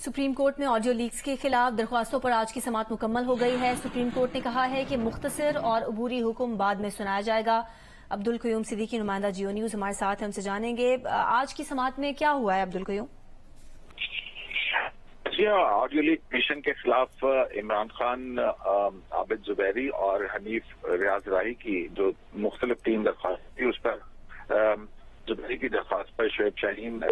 Supreme court میں audio leaks کے خلاف درخواستوں پر آج کی سماعت مکمل ہو گئی ہے۔ سپریم کورٹ نے کہا ہے کہ مختصر اور عبوری حکم بعد میں سنایا جائے گا۔ عبدالقیوم صدیقی نمائندہ جیو نیوز ہمارے ساتھ ہم سے جانیں گے آج کی سماعت میں کیا ہوا ہے عبدالقیوم؟ جی آڈیو لیک مشن کے خلاف عمران خان، عابد زبیری اور حنیف ریاض راہی کی جو مختلف 3 درخواست تھی، اس پر زبیری کی درخواست پر شعیب شاہین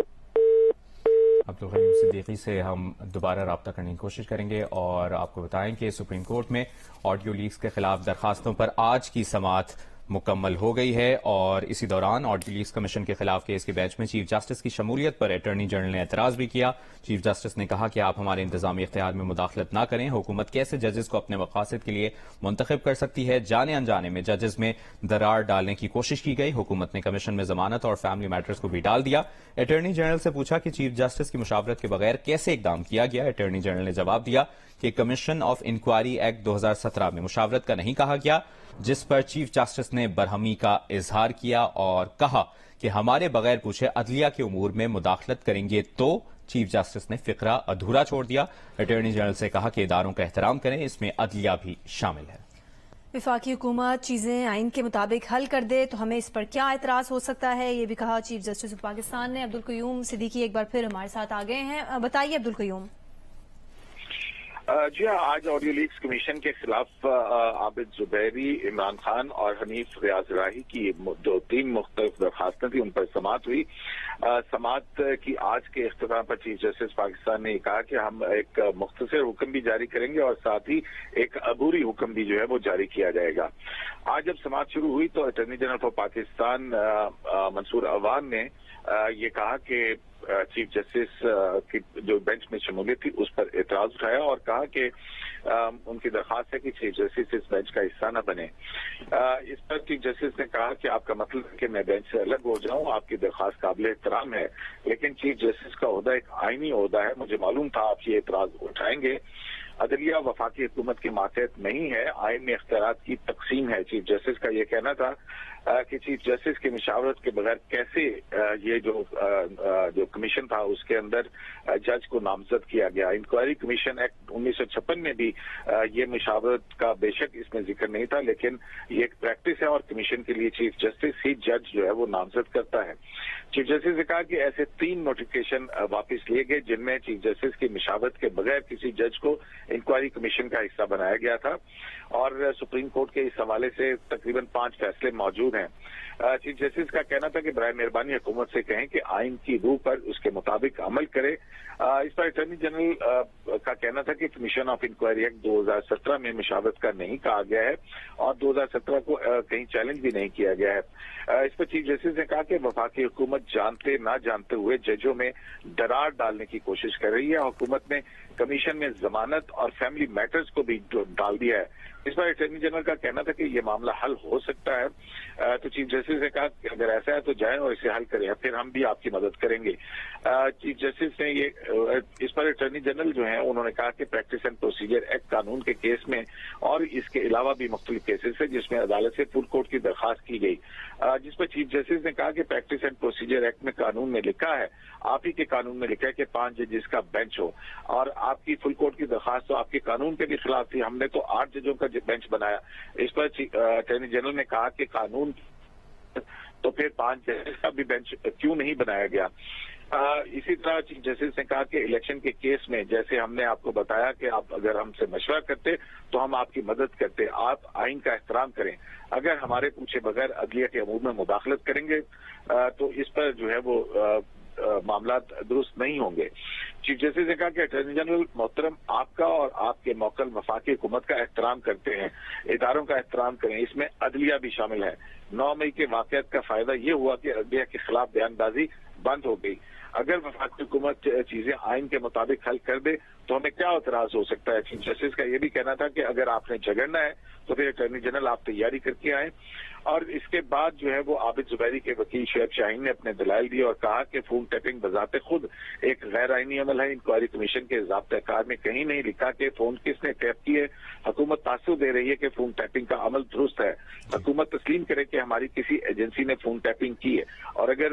عبدالقیوم صدیقی سے ہم دوبارہ رابطہ کرنے کی کوشش کریں گے اور آپ کو بتائیں کہ سپریم کورٹ میں آڈیو لیکس کے خلاف درخواستوں پر آج کی سماعت مکمل ہو گئی ہے اور اسی دوران آڈیو لیکس کمیشن کے خلاف کیس کے بینچ میں چیف جسٹس کی شمولیت پر اٹارنی جنرل نے اعتراض بھی کیا۔ چیف جسٹس نے کہا کہ آپ ہمارے انتظامی اختیار میں مداخلت نہ کریں، حکومت کیسے ججز کو اپنے مقاصد کے لیے منتخب کر سکتی ہے؟ جانے انجانے میں ججز میں درار ڈالنے کی کوشش کی گئی، حکومت نے کمیشن میں ضمانت اور فیملی میٹرز کو بھی ڈال دیا۔ اٹارنی جنرل سے پوچھا کہ چیف جسٹس کی مشاورت کے بغیر کیسے اقدام کیا گیا؟ اٹارنی جنرل نے جواب دیا کہ کمیشن آف انکوائری ایکٹ 2017 میں مشاورت کا نہیں کہا گیا، جس پر چیف جسٹس نے برہمی کا اظہار کیا اور کہا کہ ہمارے بغیر پوچھے عدلیہ کے امور میں مداخلت کریں گے تو چیف جسٹس نے فقرہ ادھورا چھوڑ دیا۔ اٹارنی جنرل سے کہا کہ اداروں کا احترام کریں، اس میں عدلیہ بھی شامل ہے۔ وفاقی حکومت چیزیں آئین کے مطابق حل کر دے تو ہمیں اس پر کیا اعتراض ہو سکتا ہے، یہ بھی کہا چیف جسٹس آف پاکستان نے۔ عبدالقیوم صدیقی ایک بار پھر ہمارے ساتھ آ گئے ہیں، بتائیے عبدالقیوم۔ جی آج آڈیو لیکس کمیشن کے خلاف عابد زبیری، عمران خان اور حنیف ریاض راہی کی 3 مختلف درخواستیں تھیں، ان پر سماعت ہوئی۔ سماعت کی آج کے اختتام پر چیف جسٹس پاکستان نے کہا کہ ہم ایک مختصر حکم بھی جاری کریں گے اور ساتھ ہی ایک عبوری حکم بھی جو ہے وہ جاری کیا جائے گا۔ آج جب سماعت شروع ہوئی تو اٹارنی جنرل آف پاکستان منصور عوان نے یہ کہا کہ چیف جسٹس کی جو بینچ میں شمولیت تھی اس پر اعتراض اٹھایا اور کہا کہ ان کی درخواست ہے کہ چیف جسٹس اس بینچ کا حصہ نہ بنے۔ اس پر چیف جسٹس نے کہا کہ آپ کا مطلب ہے کہ میں بینچ سے الگ ہو جاؤں، آپ کی درخواست قابل احترام ہے، لیکن چیف جسٹس کا عہدہ ایک آئینی عہدہ ہے، مجھے معلوم تھا آپ یہ اعتراض اٹھائیں گے۔ عدلیہ وفاقی حکومت کے ماتحت نہیں ہے، آئین میں اختیارات کی تقسیم ہے۔ چیف جسٹس کا یہ کہنا تھا کہ چیف جسٹس کی مشاورت کے بغیر کیسے یہ جو کمیشن تھا اس کے اندر جج کو نامزد کیا گیا۔ انکوائری کمیشن ایکٹ 1956 میں بھی یہ مشاورت کا بے شک اس میں ذکر نہیں تھا، لیکن یہ ایک پریکٹس ہے اور کمیشن کے لیے چیف جسٹس ہی جج جو ہے وہ نامزد کرتا ہے۔ چیف جسٹس نے کہا کہ ایسے 3 نوٹیفکیشن واپس لیے گئے جن میں چیف جسٹس کی مشاورت کے بغیر کسی جج کو انکوائری کمیشن کا حصہ بنایا گیا تھا اور سپریم کورٹ کے اس حوالے سے تقریباً 5 فیصلے موجود ہیں۔ چیف جسٹس کا کہنا تھا کہ برائے مہربانی حکومت سے کہیں کہ آئین کی روح پر اس کے مطابق عمل کرے۔ اس پر اٹارنی جنرل کا کہنا تھا کہ کمیشن آف انکوائری ایکٹ 2017 میں مشاورت کا نہیں کہا گیا ہے اور 2017 کو کہیں چیلنج بھی نہیں کیا گیا ہے۔ اس پر چیف جسٹس نے کہا کہ وفاقی حکومت جانتے نہ جانتے ہوئے ججوں میں درار ڈالنے کی کوشش کر رہی ہے۔ حکومت نے کمیشن میں ضمانت اور فیملی میٹرز کو بھی ڈال دیا ہے۔ اس پر اٹارنی جنرل کا کہنا تھا کہ یہ معاملہ حل ہو سکتا ہے، تو چیف جسٹس نے کہا کہ اگر ایسا ہے تو جائیں اور اسے حل کریں، پھر ہم بھی آپ کی مدد کریں گے۔ چیف جسٹس نے اس پر اٹارنی جنرل جو ہیں انہوں نے کہا کہ پریکٹس اینڈ پروسیجر ایکٹ قانون کے کیس میں اور اس کے علاوہ بھی مختلف کیسز ہیں جس میں عدالت سے فل کورٹ کی درخواست کی گئی، جس پر چیف جسٹس نے کہا کہ پریکٹس اینڈ پروسیجر ایکٹ میں قانون میں لکھا ہے، آپ ہی کے قانون میں لکھا ہے کہ 5 ججز کا بینچ ہو اور آپ کی فل کورٹ کی درخواست تو آپ کے قانون کے بھی خلاف تھی، ہم نے تو 8 ججوں کا بینچ بنایا۔ اس پر اٹارنی جنرل نے کہا کہ قانون تو پھر 5 ججز کا بھی بینچ کیوں نہیں بنایا گیا۔ اسی طرح چیف جسٹس نے کہا کہ الیکشن کے کیس میں جیسے ہم نے آپ کو بتایا کہ آپ اگر ہم سے مشورہ کرتے تو ہم آپ کی مدد کرتے، آپ آئین کا احترام کریں، اگر ہمارے پوچھے بغیر عدلیہ کے امور میں مداخلت کریں گے تو اس پر جو ہے وہ معاملات درست نہیں ہوں گے۔ چیف جسٹس نے کہا کہ اٹارنی جنرل محترم آپ کا اور آپ کے موکل وفاقی حکومت کا احترام کرتے ہیں، اداروں کا احترام کریں، اس میں عدلیہ بھی شامل ہے۔ 9 مئی کے واقعات کا فائدہ یہ ہوا کہ عدلیہ کے خلاف بیان بازی بند ہو گئی۔ اگر وفاقی حکومت چیزیں آئین کے مطابق حل کر دے تو ہمیں کیا اعتراض ہو سکتا ہے۔ چیف جسٹس کا یہ بھی کہنا تھا کہ اگر آپ نے جھگڑنا ہے تو پھر اٹارنی جنرل آپ تیاری کر کے آئیں۔ اور اس کے بعد جو ہے وہ عابد زبیری کے وکیل شعیب شاہین نے اپنے دلائل دیے اور کہا کہ فون ٹیپنگ بذات خود ایک غیر آئینی عمل ہے، انکوائری کمیشن کے ضابطۂ کار میں کہیں نہیں لکھا کہ فون کس نے ٹیپ کی ہے۔ حکومت تاثر دے رہی ہے کہ فون ٹیپنگ کا عمل درست ہے، حکومت تسلیم کرے کہ ہماری کسی ایجنسی نے فون ٹیپنگ کی ہے۔ اور اگر